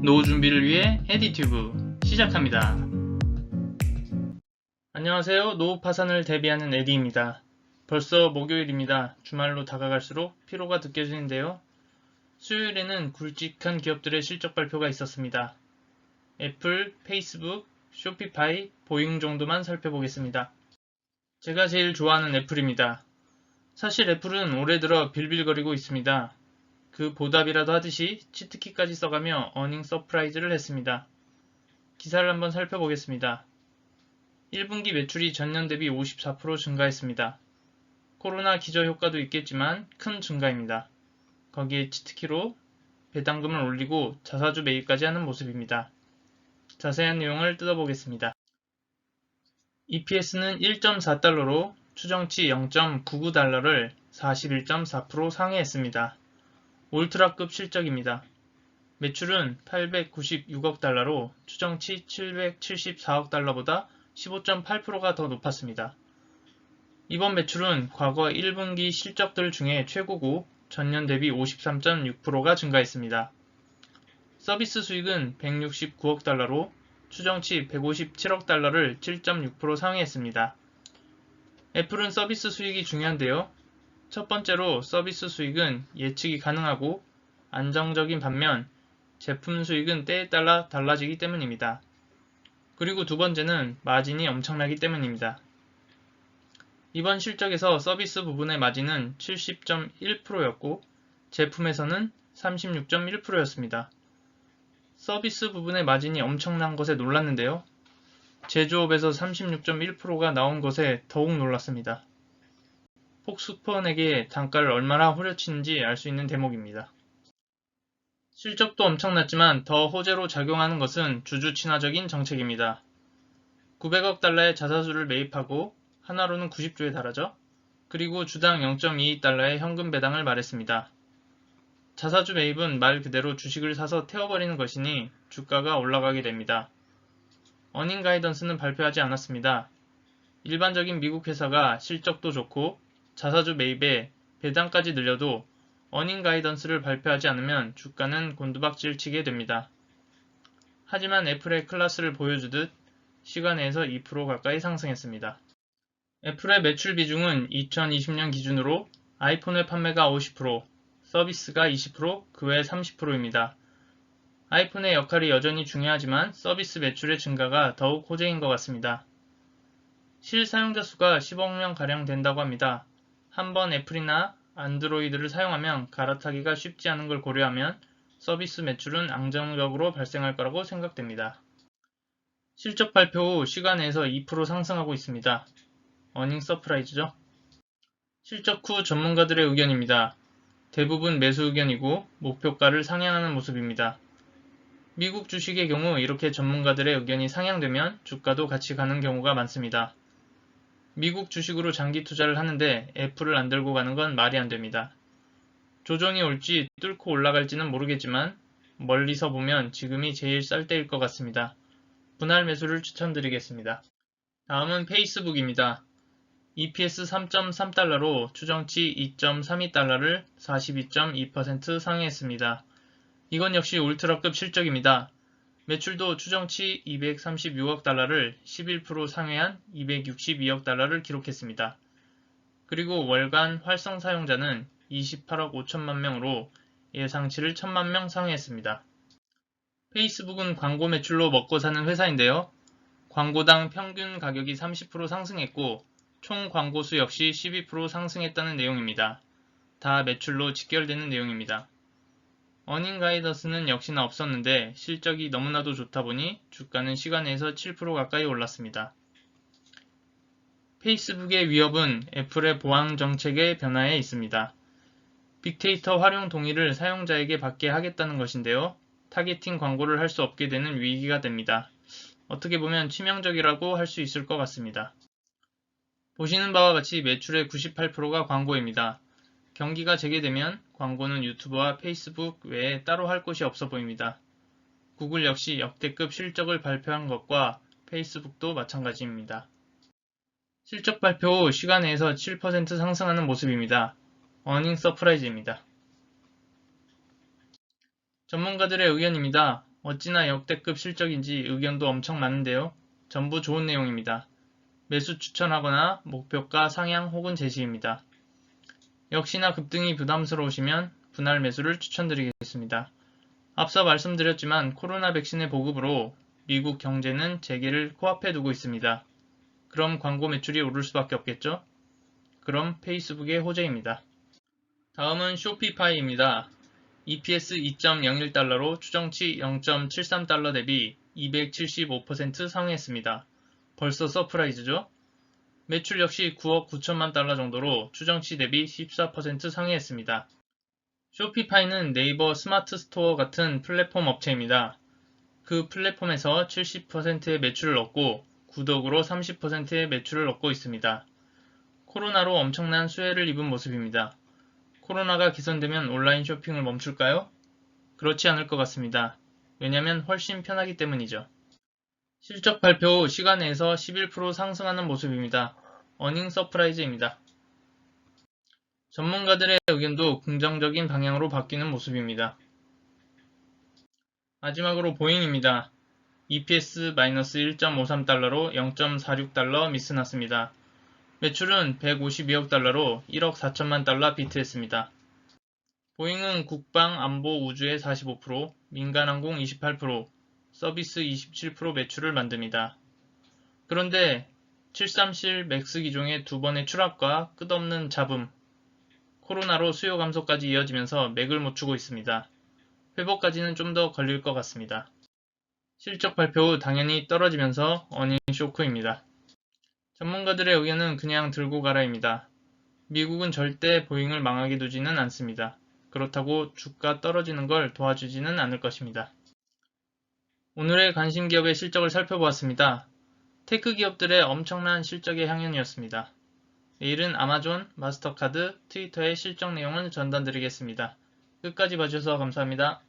노후 준비를 위해 에디튜브 시작합니다. 안녕하세요. 노후 파산을 대비하는 에디입니다. 벌써 목요일입니다. 주말로 다가갈수록 피로가 느껴지는데요. 수요일에는 굵직한 기업들의 실적 발표가 있었습니다. 애플, 페이스북, 쇼피파이, 보잉 정도만 살펴보겠습니다. 제가 제일 좋아하는 애플입니다. 사실 애플은 올해 들어 빌빌거리고 있습니다. 그 보답이라도 하듯이 치트키까지 써가며 어닝 서프라이즈를 했습니다. 기사를 한번 살펴보겠습니다. 1분기 매출이 전년 대비 54% 증가했습니다. 코로나 기저 효과도 있겠지만 큰 증가입니다. 거기에 치트키로 배당금을 올리고 자사주 매입까지 하는 모습입니다. 자세한 내용을 뜯어보겠습니다. EPS는 1.4달러로 추정치 0.99달러를 41.4% 상회했습니다. 울트라급 실적입니다. 매출은 896억 달러로 추정치 774억 달러보다 15.8%가 더 높았습니다. 이번 매출은 과거 1분기 실적들 중에 최고고 전년 대비 53.6%가 증가했습니다. 서비스 수익은 169억 달러로 추정치 157억 달러를 7.6% 상회했습니다. 애플은 서비스 수익이 중요한데요. 첫 번째로 서비스 수익은 예측이 가능하고 안정적인 반면 제품 수익은 때에 따라 달라지기 때문입니다. 그리고 두 번째는 마진이 엄청나기 때문입니다. 이번 실적에서 서비스 부분의 마진은 70.1%였고 제품에서는 36.1%였습니다. 서비스 부분의 마진이 엄청난 것에 놀랐는데요. 제조업에서 36.1%가 나온 것에 더욱 놀랐습니다. 폭스폰에게 단가를 얼마나 후려치는지 알 수 있는 대목입니다. 실적도 엄청났지만 더 호재로 작용하는 것은 주주 친화적인 정책입니다. 900억 달러의 자사주를 매입하고 하나로는 90조에 달하죠. 그리고 주당 0.22달러의 현금 배당을 말했습니다. 자사주 매입은 말 그대로 주식을 사서 태워버리는 것이니 주가가 올라가게 됩니다. 어닝 가이던스는 발표하지 않았습니다. 일반적인 미국 회사가 실적도 좋고 자사주 매입에 배당까지 늘려도 어닝 가이던스를 발표하지 않으면 주가는 곤두박질 치게 됩니다. 하지만 애플의 클래스를 보여주듯 시간 내에서 2% 가까이 상승했습니다. 애플의 매출 비중은 2020년 기준으로 아이폰의 판매가 50%, 서비스가 20%, 그 외 30%입니다. 아이폰의 역할이 여전히 중요하지만 서비스 매출의 증가가 더욱 호재인 것 같습니다. 실사용자 수가 10억 명가량 된다고 합니다. 한번 애플이나 안드로이드를 사용하면 갈아타기가 쉽지 않은 걸 고려하면 서비스 매출은 안정적으로 발생할 거라고 생각됩니다. 실적 발표 후 시간 내에서 2% 상승하고 있습니다. 어닝 서프라이즈죠. 실적 후 전문가들의 의견입니다. 대부분 매수 의견이고 목표가를 상향하는 모습입니다. 미국 주식의 경우 이렇게 전문가들의 의견이 상향되면 주가도 같이 가는 경우가 많습니다. 미국 주식으로 장기 투자를 하는데 애플을 안 들고 가는 건 말이 안 됩니다. 조정이 올지 뚫고 올라갈지는 모르겠지만 멀리서 보면 지금이 제일 쌀 때일 것 같습니다. 분할 매수를 추천드리겠습니다. 다음은 페이스북입니다. EPS 3.3달러로 추정치 2.32달러를 42.2% 상회했습니다. 이건 역시 울트라급 실적입니다. 매출도 추정치 236억 달러를 11% 상회한 262억 달러를 기록했습니다. 그리고 월간 활성 사용자는 28억 5천만 명으로 예상치를 1천만 명 상회했습니다. 페이스북은 광고 매출로 먹고 사는 회사인데요. 광고당 평균 가격이 30% 상승했고 총 광고 수 역시 12% 상승했다는 내용입니다. 다 매출로 직결되는 내용입니다. 어닝 가이던스는 역시나 없었는데 실적이 너무나도 좋다 보니 주가는 시간에서 7% 가까이 올랐습니다. 페이스북의 위협은 애플의 보안 정책의 변화에 있습니다. 빅데이터 활용 동의를 사용자에게 받게 하겠다는 것인데요. 타겟팅 광고를 할 수 없게 되는 위기가 됩니다. 어떻게 보면 치명적이라고 할 수 있을 것 같습니다. 보시는 바와 같이 매출의 98%가 광고입니다. 경기가 재개되면 광고는 유튜브와 페이스북 외에 따로 할 곳이 없어 보입니다. 구글 역시 역대급 실적을 발표한 것과 페이스북도 마찬가지입니다. 실적 발표 후 시간 내에서 7% 상승하는 모습입니다. 어닝 서프라이즈입니다. 전문가들의 의견입니다. 어찌나 역대급 실적인지 의견도 엄청 많은데요. 전부 좋은 내용입니다. 매수 추천하거나 목표가 상향 혹은 제시입니다. 역시나 급등이 부담스러우시면 분할 매수를 추천드리겠습니다. 앞서 말씀드렸지만 코로나 백신의 보급으로 미국 경제는 재개를 코앞에 두고 있습니다. 그럼 광고 매출이 오를 수밖에 없겠죠? 그럼 페이스북의 호재입니다. 다음은 쇼피파이입니다. EPS 2.01달러로 추정치 0.73달러 대비 275% 상회했습니다. 벌써 서프라이즈죠? 매출 역시 9억 9천만 달러 정도로 추정치 대비 14% 상회했습니다. 쇼피파이는 네이버 스마트 스토어 같은 플랫폼 업체입니다. 그 플랫폼에서 70%의 매출을 얻고 구독으로 30%의 매출을 얻고 있습니다. 코로나로 엄청난 수혜를 입은 모습입니다. 코로나가 개선되면 온라인 쇼핑을 멈출까요? 그렇지 않을 것 같습니다. 왜냐면 훨씬 편하기 때문이죠. 실적 발표 후 시간 내에서 11% 상승하는 모습입니다. 어닝 서프라이즈입니다. 전문가들의 의견도 긍정적인 방향으로 바뀌는 모습입니다. 마지막으로 보잉입니다. EPS -1.53달러로 0.46달러 미스 났습니다. 매출은 152억 달러로 1억 4천만 달러 비트했습니다. 보잉은 국방, 안보, 우주의 45%, 민간항공 28%, 서비스 27% 매출을 만듭니다. 그런데 737 맥스 기종의 두 번의 추락과 끝없는 잡음, 코로나로 수요 감소까지 이어지면서 맥을 못 추고 있습니다. 회복까지는 좀 더 걸릴 것 같습니다. 실적 발표 후 당연히 떨어지면서 어닝 쇼크입니다. 전문가들의 의견은 그냥 들고 가라입니다. 미국은 절대 보잉을 망하게 두지는 않습니다. 그렇다고 주가 떨어지는 걸 도와주지는 않을 것입니다. 오늘의 관심 기업의 실적을 살펴보았습니다. 테크 기업들의 엄청난 실적의 향연이었습니다. 내일은 아마존, 마스터카드, 트위터의 실적 내용을 전달드리겠습니다. 끝까지 봐주셔서 감사합니다.